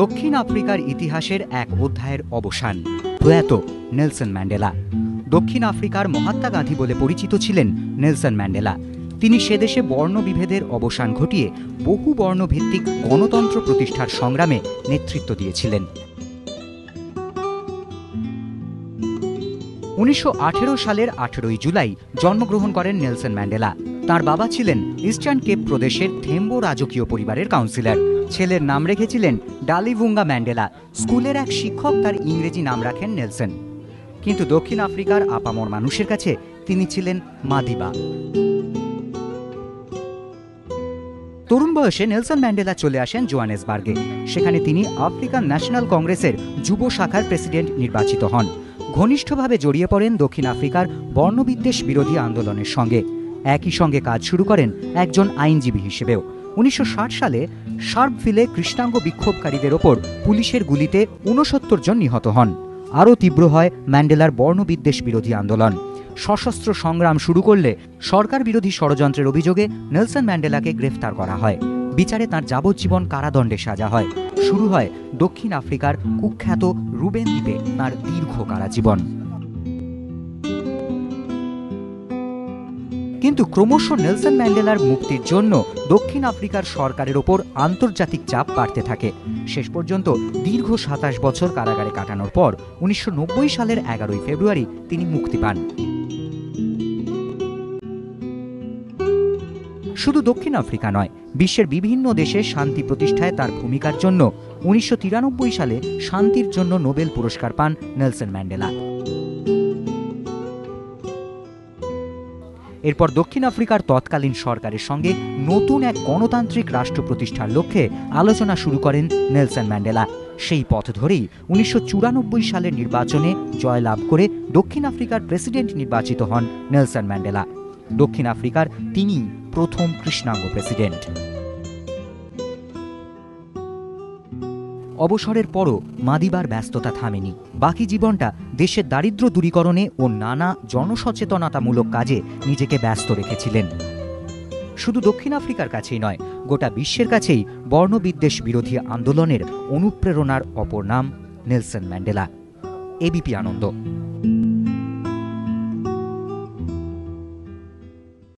দক্ষিণ আফ্রিকার ইতিহাসের এক অধ্যায়ের অবসান। প্রয়াত নেলসন ম্যান্ডেলা। দক্ষিণ আফ্রিকার মহাত্মা গান্ধী বলে পরিচিত ছিলেন নেলসন ম্যান্ডেলা। তিনি সেদেশে বর্ণবিভেদের অবসান ঘটিয়ে বহু বর্ণভিত্তিক গণতন্ত্র প্রতিষ্ঠার সংগ্রামে নেতৃত্ব দিয়েছিলেন। 1918 সালের 18 জুলাই জন্মগ্রহণ করেন নেলসন ম্যান্ডেলা। তার বাবা ছিলেন ইস্টার্ন কেপ প্রদেশের থেম্বো রাজকীয় পরিবারের কাউন্সিলর। ছেলের নাম রেখেছিলেন ডালিভুঙ্গা ম্যান্ডেলা। স্কুলের এক শিক্ষক তার ইংরেজি নাম রাখেন নেলসন। কিন্তু দক্ষিণ আফ্রিকার আপামর মানুষের কাছে তিনি ছিলেন মাদিবা। তরুণ বয়সে নেলসন ম্যান্ডেলা চলে আসেন জোহানেসবার্গে। সেখানে তিনি আফ্রিকান ন্যাশনাল কংগ্রেসের যুব শাখার প্রেসিডেন্ট নির্বাচিত হন। ঘনিষ্ঠভাবে জড়িয়ে পড়েন দক্ষিণ আফ্রিকার বর্ণবিদ্বেষ বিরোধী আন্দোলনের সঙ্গে। একই সঙ্গে কাজ শুরু করেন একজন আইনজীবী হিসেবেও। 1960 সালে শার্পভিলে কৃষ্ণাঙ্গ বিক্ষোভকারীদের ওপর পুলিশের গুলিতে 69 জন নিহত হন। আরও তীব্র হয় ম্যান্ডেলার বর্ণবিদ্বেষ বিরোধী আন্দোলন। সশস্ত্র সংগ্রাম শুরু করলে সরকার বিরোধী ষড়যন্ত্রের অভিযোগে নেলসন ম্যান্ডেলাকে গ্রেফতার করা হয়। বিচারে তাঁর যাবজ্জীবন কারাদণ্ডে সাজা হয়। শুরু হয় দক্ষিণ আফ্রিকার কুখ্যাত রুবেন দ্বীপে তাঁর দীর্ঘ কারাজীবন। কিন্তু ক্রমশ নেলসন ম্যান্ডেলার মুক্তির জন্য দক্ষিণ আফ্রিকার সরকারের ওপর আন্তর্জাতিক চাপ বাড়তে থাকে। শেষ পর্যন্ত দীর্ঘ 27 বছর কারাগারে কাটানোর পর 1990 সালের 11 ফেব্রুয়ারি তিনি মুক্তি পান। শুধু দক্ষিণ আফ্রিকা নয়, বিশ্বের বিভিন্ন দেশে শান্তি প্রতিষ্ঠায় তার ভূমিকার জন্য 1993 সালে শান্তির জন্য নোবেল পুরস্কার পান নেলসন ম্যান্ডেলা। এরপর দক্ষিণ আফ্রিকার তৎকালীন সরকারের সঙ্গে নতুন এক গণতান্ত্রিক রাষ্ট্র প্রতিষ্ঠার লক্ষ্যে আলোচনা শুরু করেন নেলসন ম্যান্ডেলা। সেই পথ ধরেই 1994 সালের নির্বাচনে জয়লাভ করে দক্ষিণ আফ্রিকার প্রেসিডেন্ট নির্বাচিত হন নেলসন ম্যান্ডেলা। দক্ষিণ আফ্রিকার তিনি প্রথম কৃষ্ণাঙ্গ প্রেসিডেন্ট। অবসরের পরও মাদিবার ব্যস্ততা থামেনি। বাকি জীবনটা দেশের দারিদ্র্য দূরীকরণে ও নানা জনসচেতনতামূলক কাজে নিজেকে ব্যস্ত রেখেছিলেন। শুধু দক্ষিণ আফ্রিকার কাছেই নয়, গোটা বিশ্বের কাছেই বর্ণবিদ্বেষ বিরোধী আন্দোলনের অনুপ্রেরণার অপর নাম নেলসন ম্যান্ডেলা। এবিপি আনন্দ।